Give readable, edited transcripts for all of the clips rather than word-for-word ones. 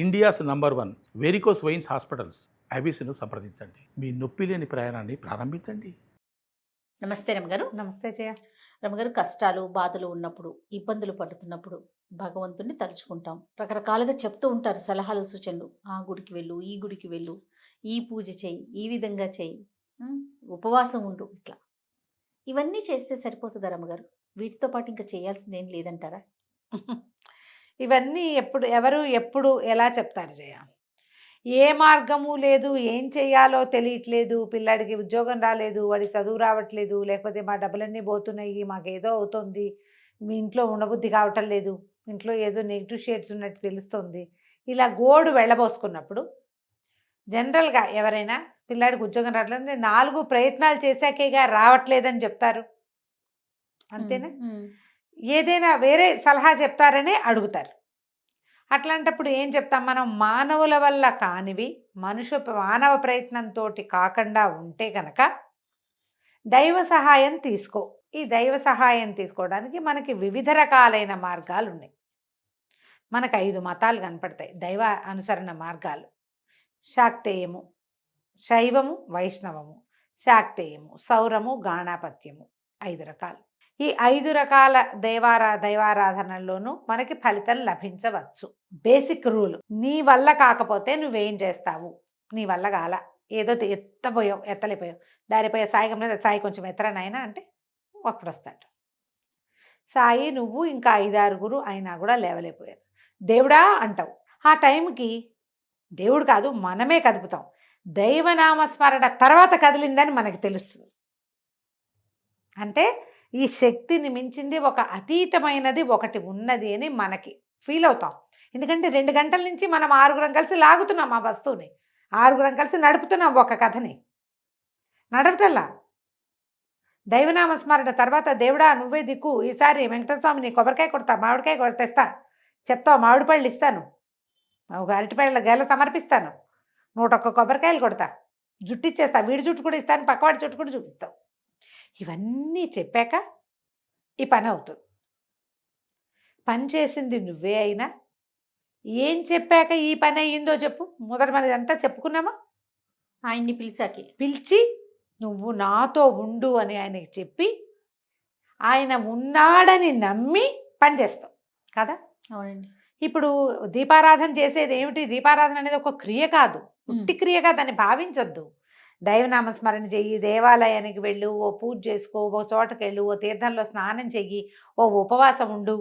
India's number 1 varicose veins hospitals ఐబీసీను సంప్రదించండి. మీ నొప్పి లేని ప్రయాణాన్ని ప్రారంభించండి. నమస్తే రమగారు. నమస్తే జయ. రమగారు, కష్టాలు బాధలు ఉన్నప్పుడు, ఇబ్బందులు పడుతున్నప్పుడు భగవంతుణ్ణి తలుచుకుంటాం. రకరకాలుగా చెప్తూ ఉంటారు సలహాలు సూచనలు. ఆ గుడికి వెళ్ళు, ఈ గుడికి వెళ్ళు, ఈ పూజ చేయి, ఈ విధంగా చేయి, ఉపవాసం ఉండు, ఇట్లా ఇవన్నీ చేస్తే సరిపోతుందా రమగారు? వీటితో పాటు ఇంకా చేయాల్సింది ఏం లేదంటారా? ఇవన్నీ ఎవరు ఎప్పుడు ఎలా చెప్తారు జయ? ఏ మార్గము లేదు, ఏం చేయాలో తెలియట్లేదు, పిల్లాడికి ఉద్యోగం రాలేదు, వాడికి చదువు రావట్లేదు, లేకపోతే మా డబ్బులన్నీ పోతున్నాయి, మాకేదో అవుతుంది, మీ ఇంట్లో ఉండబుద్ధి కావటం లేదు, ఇంట్లో ఏదో నెగిటివ్ షేడ్స్ ఉన్నట్టు తెలుస్తుంది, ఇలా గోడు వెళ్ళబోసుకున్నప్పుడు జనరల్గా ఎవరైనా పిల్లాడికి ఉద్యోగం రావట్లేదు 4 ప్రయత్నాలు చేశాకేగా రావట్లేదని చెప్తారు, అంతేనా? ఏదైనా వేరే సలహా చెప్తారనే అడుగుతారు. అట్లాంటప్పుడు ఏం చెప్తాం మనం? మానవుల వల్ల కానివి మానవ ప్రయత్నంతో కాకుండా ఉంటే కనుక దైవ సహాయం తీసుకో. ఈ దైవ సహాయం తీసుకోవడానికి మనకి వివిధ రకాలైన మార్గాలు ఉన్నాయి. మనకు 5 మతాలు కనపడతాయి దైవ అనుసరణ మార్గాలు. శాక్తేయము, శైవము, వైష్ణవము, శాక్తేయము, సౌరము, గాణాపత్యము, 5 రకాలు. ఈ 5 రకాల దైవారాధనల్లోనూ మనకి ఫలితం లభించవచ్చు. బేసిక్ రూల్, నీ వల్ల కాకపోతే నువ్వేం చేస్తావు? నీ వల్ల కాల, ఏదో ఎత్తలేపోయావు, దారిపోయే సాయి మీద సాయి కొంచెం ఎత్తరా నాయనా అంటే ఒక్కడొస్తాడు. సాయి నువ్వు ఇంకా 5-6 అయినా కూడా లేవలేకపోయారు, దేవుడా అంటావు. ఆ టైంకి దేవుడు కాదు, మనమే కదుపుతాం. దైవనామస్మరణ తర్వాత కదిలిందని మనకి తెలుస్తుంది. అంటే ఈ శక్తిని మించింది ఒక అతీతమైనది ఒకటి ఉన్నది అని మనకి ఫీల్ అవుతాం. ఎందుకంటే 2 గంటల నుంచి మనం 6 కలిసి లాగుతున్నాం ఆ వస్తువుని, 6 కలిసి నడుపుతున్నాం ఒక కథని. నడపటల్లా దైవనామస్మరణ తర్వాత దేవుడా నువ్వే దిక్కు, ఈసారి వెంకటేశ్వర స్వామిని కొబ్బరికాయ కొడతా, మామిడికాయ తెస్తా, చెప్తావు మామిడి పళ్ళు ఇస్తాను, ఒక అరటిపళ్ళ గెల సమర్పిస్తాను, 101 కొబ్బరికాయలు కొడతా, జుట్టు ఇచ్చేస్తా, వీడి జుట్టు కూడా ఇస్తాను, పక్కవాడి జుట్టు కూడా చూపిస్తావు. ఇవన్నీ చెప్పాక ఈ పని అవుతుంది. పని చేసింది నువ్వే అయినా ఏం చెప్పాక ఈ పని అయ్యిందో చెప్పు. మొదట మనది అంతా చెప్పుకున్నామా? ఆయన్ని పిలిచి నువ్వు నాతో ఉండు అని ఆయనకి చెప్పి ఆయన ఉన్నాడని నమ్మి పని చేస్తావు కదా. అవునండి. ఇప్పుడు దీపారాధన చేసేది ఏమిటి? దీపారాధన అనేది ఒక క్రియ కాదు, ఉట్టి క్రియగా దాన్ని భావించొద్దు. దైవనామస్మరణ చెయ్యి, దేవాలయానికి వెళ్ళు, ఓ పూజ చేసుకో, ఓ చోటకి వెళ్ళు, ఓ తీర్థంలో స్నానం చెయ్యి, ఓ ఉపవాసం ఉండు,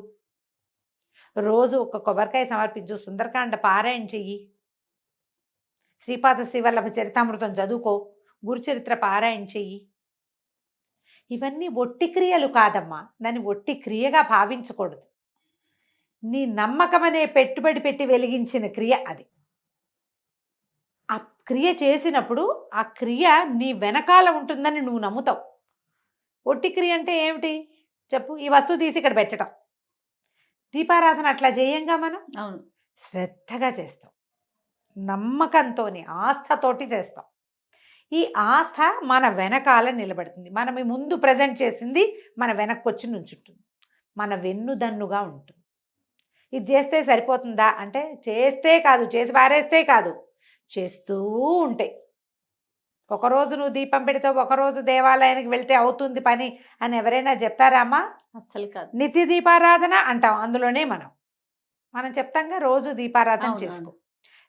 రోజు ఒక కొబ్బరికాయ సమర్పించు, సుందరకాండ పారాయణ చెయ్యి, శ్రీపాద శ్రీవల్లభ చరితామృతం చదువుకో, గురుచరిత్ర పారాయణ చెయ్యి. ఇవన్నీ ఒట్టి క్రియలు కాదమ్మా, దాన్ని ఒట్టి క్రియగా భావించకూడదు. నీ నమ్మకం అనే పెట్టుబడి పెట్టి వెలిగించిన క్రియ అది. ఆ క్రియ చేసినప్పుడు ఆ క్రియ నీ వెనకాల ఉంటుందని నువ్వు నమ్ముతావు. ఒట్టి క్రియ అంటే ఏమిటి చెప్పు? ఈ వస్తువు తీసి ఇక్కడ పెట్టడం. దీపారాధన అట్లా చేయంగా మనం. అవును, శ్రద్ధగా చేస్తాం, నమ్మకంతో ఆస్థతోటి చేస్తాం. ఈ ఆస్థ మన వెనకాల నిలబడుతుంది. మనం ఈ ముందు ప్రజెంట్ చేసింది మన వెనక్కి వచ్చి నుంచుంటుంది, మన వెన్నుదన్నుగా ఉంటుంది. ఇది చేస్తే సరిపోతుందా అంటే చేస్తే కాదు, చేసి పారేస్తే కాదు, చేస్తూ ఉంటాయి. ఒకరోజు నువ్వు దీపం పెడితే, ఒకరోజు దేవాలయానికి వెళ్తే అవుతుంది పని అని ఎవరైనా చెప్తారామ్మా? అస్సలు కాదు. నిత్య దీపారాధన అంటాం, అందులోనే మనం చెప్తాంగా రోజు దీపారాధన చేసుకో,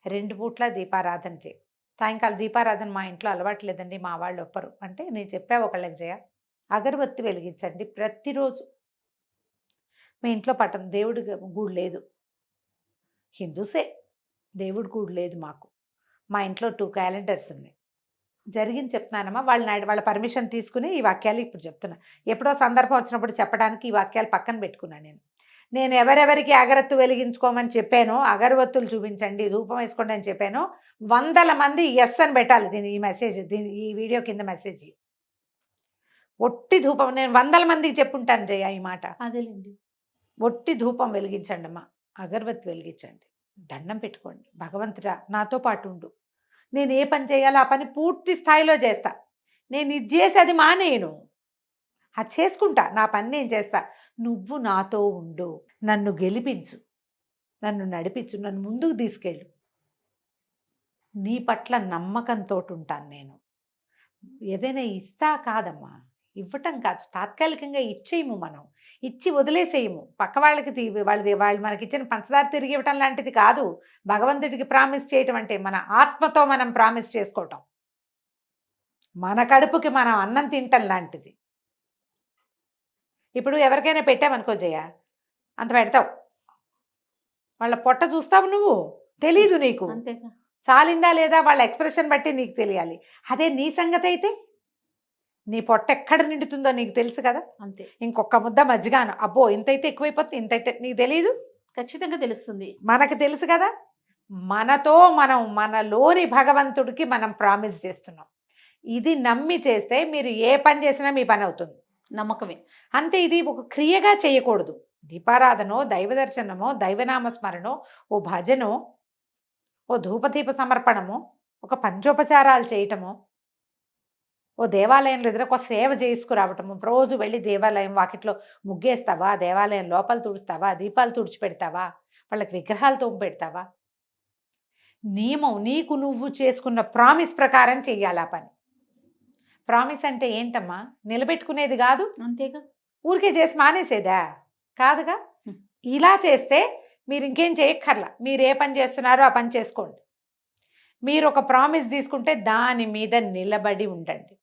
2 పూట్ల దీపారాధన చేయి. సాయంకాలం దీపారాధన మా ఇంట్లో అలవాట్లేదండి, మా వాళ్ళు ఒప్పరు అంటే నేను చెప్పా ఒకళ్ళకి జయ, అగరబత్తి వెలిగించండి ప్రతిరోజు. మీ ఇంట్లో పట్టం దేవుడి గుడి లేదు, హిందూసే, దేవుడి గుడి లేదు మాకు, మా ఇంట్లో 2 క్యాలెండర్స్ ఉన్నాయి. జరిగింది చెప్తున్నానమ్మా. వాళ్ళ పర్మిషన్ తీసుకుని ఈ వాక్యాలు ఇప్పుడు చెప్తున్నా. ఎప్పుడో సందర్భం వచ్చినప్పుడు చెప్పడానికి ఈ వాక్యాలు పక్కన పెట్టుకున్నాను. నేను ఎవరెవరికి అగరత్తు వెలిగించుకోమని చెప్పానో, అగరవత్తులు చూపించండి, ధూపం వేసుకోండి అని చెప్పానో 100 మంది ఎస్ అని పెట్టాలి. ఈ వీడియో కింద మెసేజ్. ఒట్టి ధూపం నేను 100 మందికి చెప్పుంటాను జయ ఈ మాట. అదేలేండి. ఒట్టి ధూపం వెలిగించండి అమ్మా, అగరబత్తి వెలిగించండి, దండం పెట్టుకోండి, భగవంతుడా నాతో పాటు ఉండు, నేను ఏ పని చేయాలో ఆ పని పూర్తి స్థాయిలో చేస్తా, నేను ఇది చేసి అది మానేయను, అది చేసుకుంటా, నా పని నేను చేస్తా, నువ్వు నాతో ఉండు, నన్ను గెలిపించు, నన్ను నడిపించు, నన్ను ముందుకు తీసుకెళ్ళు, నీ పట్ల నమ్మకంతో ఉంటాను నేను. ఏదైనా ఇస్తా కాదమ్మా, ఇవ్వటం కాదు, తాత్కాలికంగా ఇచ్చేయము మనం, ఇచ్చి వదిలేసేయము. పక్క వాళ్ళకి వాళ్ళు మనకి ఇచ్చిన పంచదార తిరిగి ఇవ్వటం లాంటిది కాదు భగవంతుడికి ప్రామిస్ చేయటం అంటే. మన ఆత్మతో మనం ప్రామిస్ చేసుకోవటం, మన కడుపుకి మనం అన్నం తింటం లాంటిది. ఇప్పుడు ఎవరికైనా పెట్టామనుకో జయ, అంత పెడతావు, వాళ్ళ పొట్ట చూస్తావు నువ్వు, తెలీదు నీకు అంతేగా. చాలిందా లేదా వాళ్ళ ఎక్స్ప్రెషన్ బట్టి నీకు తెలియాలి. అదే నీ సంగతి అయితే నీ పొట్ట ఎక్కడ నిండుతుందో నీకు తెలుసు కదా. అంతే. ఇంకొక ముద్ద మజ్జిగాను, అబ్బో ఇంతైతే ఎక్కువైపోతుంది, ఇంతైతే నీకు తెలియదు, ఖచ్చితంగా తెలుస్తుంది. మనకు తెలుసు కదా. మనతో మనం మనలోని భగవంతుడికి మనం ప్రామిస్ చేస్తున్నాం. ఇది నమ్మి చేస్తే మీరు ఏ పని చేసినా మీ పని అవుతుంది. నమ్మకమే. అంతే. ఇది ఒక క్రియగా చేయకూడదు. దీపారాధనో, దైవ దర్శనమో, దైవనామ స్మరణో, ఓ భజనో, ఓ ధూపదీప సమర్పణమో, ఒక పంచోపచారాలు చేయటమో, ఓ దేవాలయంలో ఎదురు ఒక సేవ చేసుకురావటము. రోజు వెళ్ళి దేవాలయం వాకిట్లో ముగ్గేస్తావా, దేవాలయం లోపల తుడుస్తావా, దీపాలు తుడిచిపెడతావా, వాళ్ళకి విగ్రహాలు తోము పెడతావా, నియమం నీకు నువ్వు చేసుకున్న ప్రామిస్ ప్రకారం చెయ్యాలి ఆ పని. ప్రామిస్ అంటే ఏంటమ్మా, నిలబెట్టుకునేది కాదు. అంతేగా. ఊరికే చేసి మానేసేదా కాదుగా. ఇలా చేస్తే మీరు ఇంకేం చేయక్కర్లా, మీరు ఏ పని చేస్తున్నారో ఆ పని చేసుకోండి. మీరు ఒక ప్రామిస్ తీసుకుంటే దాని మీద నిలబడి ఉండండి.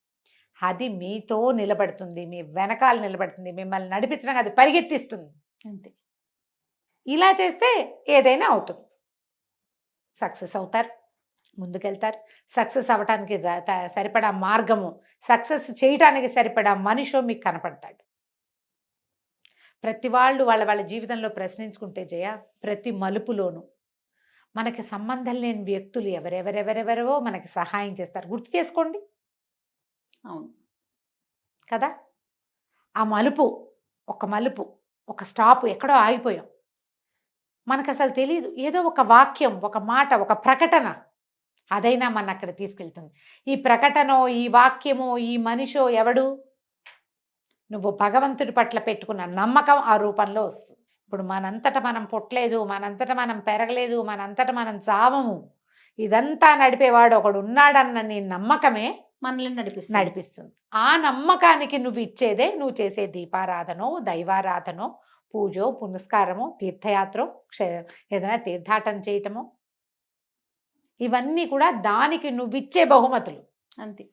అది మీతో నిలబడుతుంది, మీ వెనకాల నిలబడుతుంది, మిమ్మల్ని నడిపించడం అది పరిగెత్తిస్తుంది. అంతే. ఇలా చేస్తే ఏదైనా అవుతుంది, సక్సెస్ అవుతారు, ముందుకెళ్తారు. సక్సెస్ అవ్వటానికి సరిపడా మార్గము, సక్సెస్ చేయటానికి సరిపడా మనిషో మీకు కనపడతాడు. ప్రతి వాళ్ళు వాళ్ళ వాళ్ళ జీవితంలో ప్రశ్నించుకుంటే జయ, ప్రతి మలుపులోనూ మనకి సంబంధం లేని వ్యక్తులు ఎవరెవరెవరెవరో మనకి సహాయం చేస్తారు. గుర్తు చేసుకోండి. అవును కదా. ఆ మలుపు, ఒక మలుపు, ఒక స్టాప్, ఎక్కడో ఆగిపోయాం, మనకు అసలు తెలియదు. ఏదో ఒక వాక్యం, ఒక మాట, ఒక ప్రకటన, అదైనా మన అక్కడ తీసుకెళ్తుంది. ఈ ప్రకటనో, ఈ వాక్యమో, ఈ మనిషో ఎవడు, నువ్వు భగవంతుడి పట్ల పెట్టుకున్న నమ్మకం ఆ రూపంలో వస్తుంది. ఇప్పుడు మనంతట మనం పుట్టలేదు, మనంతట మనం పెరగలేదు, మనంతట మనం చావము. ఇదంతా నడిపేవాడు ఒకడు ఉన్నాడన్న నీ నమ్మకమే మనల్ని నడిపిస్తుంది. ఆ నమ్మకానికి నువ్వు ఇచ్చేదే నువ్వు చేసే దీపారాధనో, దైవారాధనో, పూజో, పునస్కారమో, తీర్థయాత్రో, ఏదైనా తీర్థాటన చేయటమో, ఇవన్నీ కూడా దానికి నువ్విచ్చే బహుమతులు. అంతే.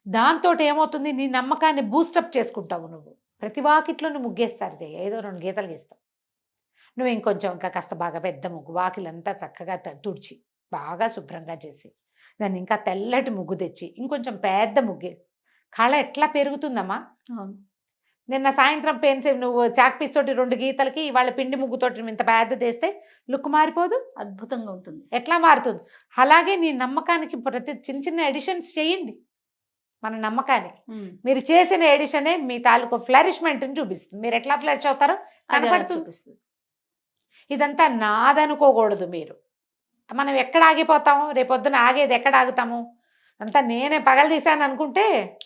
దాంతో ఏమవుతుంది, నీ నమ్మకాన్ని బూస్టప్ చేసుకుంటావు. నువ్వు ప్రతి వాకిట్లో నువ్వు ముగ్గేస్తారు జయ, ఏదో 2 గీతలు గీస్తావు. నువ్వు ఇంకొంచెం ఇంకా కాస్త బాగా పెద్ద ముగ్గు, వాకిలంతా చక్కగా తుడిచి బాగా శుభ్రంగా చేసి, దాన్ని ఇంకా తెల్లటి ముగ్గు తెచ్చి ఇంకొంచెం పెద్ద ముగ్గే, కళ ఎట్లా పెరుగుతుందమ్మా. అవును. నిన్న సాయంత్రం నువ్వు చాక్ పీస్ తోటి 2 గీతలకి ఇవాళ పిండి ముగ్గుతోటి ఇంత పెద్ద తెస్తే లుక్ మారిపోదు, అద్భుతంగా ఉంటుంది. ఎట్లా మారుతుంది. అలాగే నీ నమ్మకానికి ప్రతి చిన్న చిన్న ఎడిషన్స్ చేయండి. మన నమ్మకానికి మీరు చేసిన ఎడిషనే మీ తాలూకు ఫ్లరిష్మెంట్ని చూపిస్తుంది. మీరు ఎట్లా ఫ్లరిష్ అవుతారో కనపడుతుంది. ఇదంతా నాదనుకోకూడదు. మీరు మనం ఎక్కడ ఆగిపోతాము, రేపొద్దున ఆగేది ఎక్కడ ఆగుతాము, అంతా నేనే పగలు తీశాను అనుకుంటే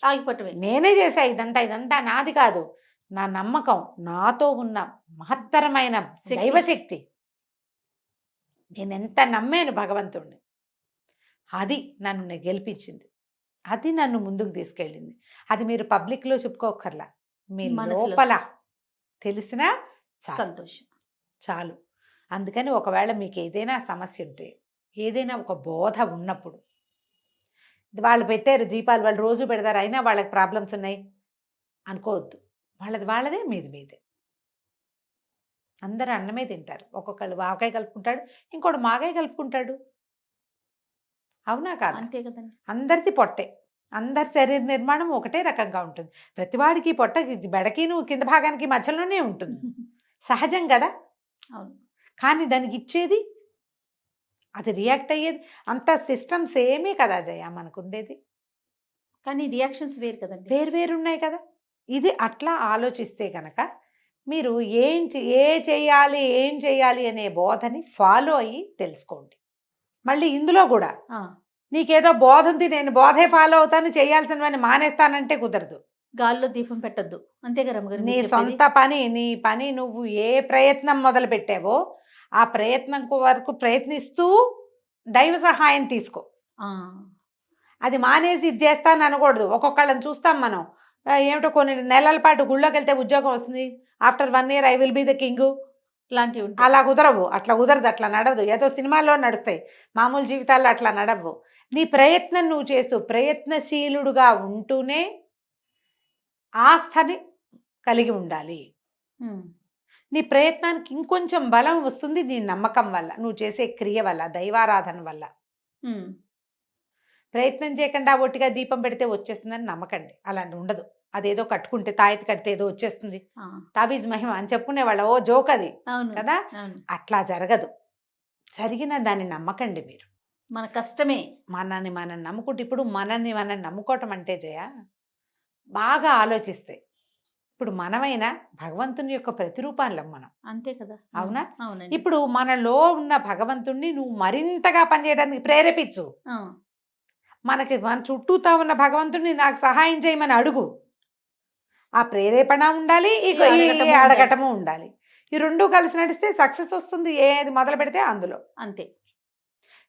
ఆగిపోవటమే. నేనే చేశా ఇదంతా నాది కాదు. నా నమ్మకం, నాతో ఉన్న మహత్తరమైన దైవశక్తి, నేనెంత నమ్మాను భగవంతుడిని, అది నన్ను గెలిపించింది, అది నన్ను ముందుకు తీసుకెళ్ళింది. అది మీరు పబ్లిక్లో చెప్పుకోకర్లా, మీ లోపల తెలిసినా సంతోషం చాలు. అందుకని ఒకవేళ మీకు ఏదైనా సమస్య ఉంటే, ఏదైనా ఒక బోధ ఉన్నప్పుడు, వాళ్ళు పెట్టారు దీపాలు, వాళ్ళు రోజు పెడతారు, అయినా వాళ్ళకి ప్రాబ్లమ్స్ ఉన్నాయి అనుకోవద్దు. వాళ్ళది వాళ్ళదే, మీది మీదే. అందరూ అన్నమే తింటారు. ఒక్కొక్కళ్ళు ఆవకాయ కలుపుకుంటాడు, ఇంకోటి మాగాయ కలుపుకుంటాడు. అవునా కాదు? అంతే కదండి. అందరిది పొట్టే, అందరి శరీర నిర్మాణం ఒకటే రకంగా ఉంటుంది. ప్రతివాడికి పొట్ట బెడకిను కింద భాగానికి మధ్యలోనే ఉంటుంది, సహజం కదా. అవును. కానీ దానికి ఇచ్చేది, అది రియాక్ట్ అయ్యేది, అంత సిస్టమ్స్ ఏమీ కదా జయ మనకు ఉండేది. కానీ రియాక్షన్స్ వేరు కదండి, వేరు ఉన్నాయి కదా. ఇది అట్లా ఆలోచిస్తే కనుక మీరు ఏం చేయాలి అనే బోధని ఫాలో అయ్యి తెలుసుకోండి. మళ్ళీ ఇందులో కూడా నీకేదో బోధ ఉంది, నేను బోధే ఫాలో అవుతాను, చేయాల్సినవన్నీ మానేస్తానంటే కుదరదు. గాల్లో దీపం పెట్టద్దు. అంతేగా రమ్మగారు. నీ సొంత పని, నీ పని నువ్వు ఏ ప్రయత్నం మొదలు పెట్టావో ఆ ప్రయత్నం వరకు ప్రయత్నిస్తూ దైవ సహాయం తీసుకో. అది మానేసి ఇది చేస్తాను అనకూడదు. ఒక్కొక్కళ్ళని చూస్తాం మనం. ఏమిటో కొన్ని నెలల పాటు గుళ్ళోకి వెళ్తే ఉద్యోగం వస్తుంది, after 1 year I will be the king, ఇలాంటివి అలా కుదరవు. అట్లా కుదరదు, అట్లా నడవదు. ఏదో సినిమాల్లో నడుస్తాయి, మామూలు జీవితాల్లో అట్లా నడవు. నీ ప్రయత్నం నువ్వు చేస్తూ ప్రయత్నశీలుడుగా ఉంటూనే ఆస్థని కలిగి ఉండాలి. నీ ప్రయత్నానికి ఇంకొంచెం బలం వస్తుంది నీ నమ్మకం వల్ల, నువ్వు చేసే క్రియ వల్ల, దైవారాధన వల్ల. ప్రయత్నం చేయకుండా ఒట్టిగా దీపం పెడితే వచ్చేస్తుందని నమ్మకండి, అలాంటి ఉండదు. అదేదో కట్టుకుంటే తాయెత్తు కడితే ఏదో వచ్చేస్తుంది, తాబీజ్ మహిమ అని చెప్పుకునేవాళ్ళ, ఓ జోక్ అది కదా. అట్లా జరగదు. జరిగిన దాన్ని నమ్మకండి మీరు. మన కష్టమే మనల్ని మనం నమ్ముకుంటే, ఇప్పుడు మనల్ని మనం నమ్ముకోవటం అంటే జయ బాగా ఆలోచిస్తే, ఇప్పుడు మనమైనా భగవంతుని యొక్క ప్రతిరూపాలం మనం, అంతే కదా. అవునా? అవునండి. ఇప్పుడు మనలో ఉన్న భగవంతుణ్ణి నువ్వు మరింతగా పనిచేయడానికి ప్రేరేపించు. మనకి మన చుట్టూతా ఉన్న భగవంతుడిని నాకు సహాయం చేయమని అడుగు. ఆ ప్రేరేపణ ఉండాలి, అడగటము ఉండాలి. ఈ రెండు కలిసి నడిస్తే సక్సెస్ వస్తుంది, ఏది మొదలు పెడితే అందులో. అంతే.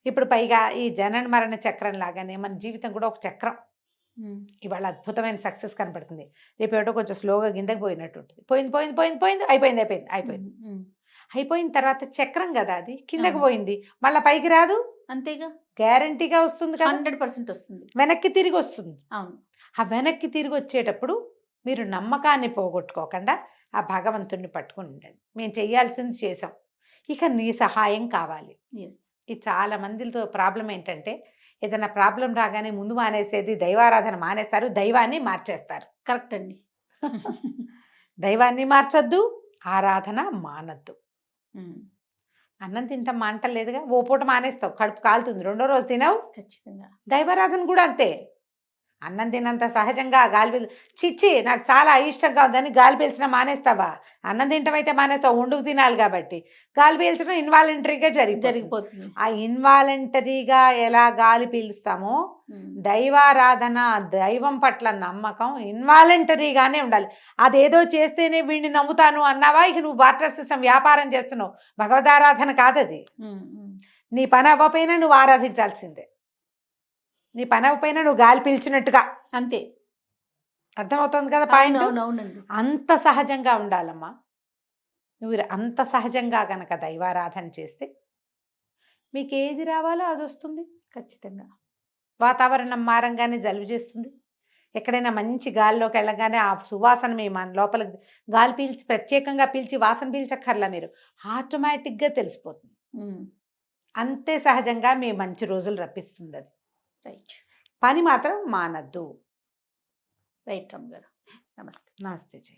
ఇప్పుడు పైగా ఈ జనన మరణ చక్రం లాగానే మన జీవితం కూడా ఒక చక్రం. ఇవాళ అద్భుతమైన సక్సెస్ కనపడుతుంది, రేపు ఏటో కొంచెం స్లోగా కిందకి పోయినట్టు ఉంటుంది. పోయింది పోయింది పోయింది పోయింది, అయిపోయింది అయిపోయింది అయిపోయింది. అయిపోయిన తర్వాత చక్రం కదా అది, కిందకి పోయింది, మళ్ళీ పైకి రాదు. అంతేగా, గ్యారంటీగా వస్తుంది, 100% వస్తుంది, వెనక్కి తిరిగి వస్తుంది. అవును. ఆ వెనక్కి తిరిగి వచ్చేటప్పుడు మీరు నమ్మకాన్ని పోగొట్టుకోకుండా ఆ భగవంతుడిని పట్టుకుని ఉండండి. మేము చేయాల్సింది చేసాం, ఇక నీ సహాయం కావాలి. ఇది చాలా మందితో ప్రాబ్లం ఏంటంటే, ఏదైనా ప్రాబ్లం రాగానే ముందు మానేసేది దైవారాధన మానేస్తారు, దైవాన్ని మార్చేస్తారు. కరెక్ట్ అండి. దైవాన్ని మార్చొద్దు, ఆరాధన మానద్దు. అన్నం తింటాం మాంటలేదుగా, ఓ పూట మానేస్తావు, కడుపు కాలుతుంది, రెండో రోజు తినవు. ఖచ్చితంగా దైవారాధన కూడా అంతే. అన్నం తినంత సహజంగా గాలి పీల్ చిచ్చి నాకు చాలా ఇష్టంగా ఉందని గాలి పీల్చడం మానేస్తావా? అన్నం తింటాం అయితే మానేస్తావు, వండుకు తినాలి కాబట్టి. గాలి పీల్చడం ఇన్వాలంటరీగా జరిగిపోతుంది. ఆ ఇన్వాలంటరీగా ఎలా గాలి పీలుస్తామో, దైవారాధన, దైవం పట్ల నమ్మకం ఇన్వాలంటరీగానే ఉండాలి. అదేదో చేస్తేనే వీడిని నమ్ముతాను అన్నావా, ఇక నువ్వు బార్టర్ సిస్టమ్ వ్యాపారం చేస్తున్నావు. భగవదారాధన కాదది. నీ పని అవ్వపోయినా నువ్వు ఆరాధించాల్సిందే. నీ పని అవ్వపోయినా నువ్వు గాలి పీల్చినట్టుగా, అంతే. అర్థమవుతుంది కదా పాయింట్? అవునవునండి. అంత సహజంగా ఉండాలమ్మా. నువ్వు అంత సహజంగా గనక దైవారాధన చేస్తే మీకు ఏది రావాలో అది వస్తుంది. ఖచ్చితంగా వాతావరణం మారంగానే జలుబు చేస్తుంది. ఎక్కడైనా మంచి గాలిలోకి వెళ్ళగానే ఆ సువాసన మీ మన లోపల గాలి పీల్చి ప్రత్యేకంగా పీల్చి వాసన పీల్చక్కర్లా, మీరు ఆటోమేటిక్గా తెలిసిపోతుంది. అంతే సహజంగా మీ మంచి రోజులు రప్పిస్తుంది అది. రైట్. పని మాత్రం మానద్దు. రైట్ రమ్మ గారు. నమస్తే. నమస్తే జయ.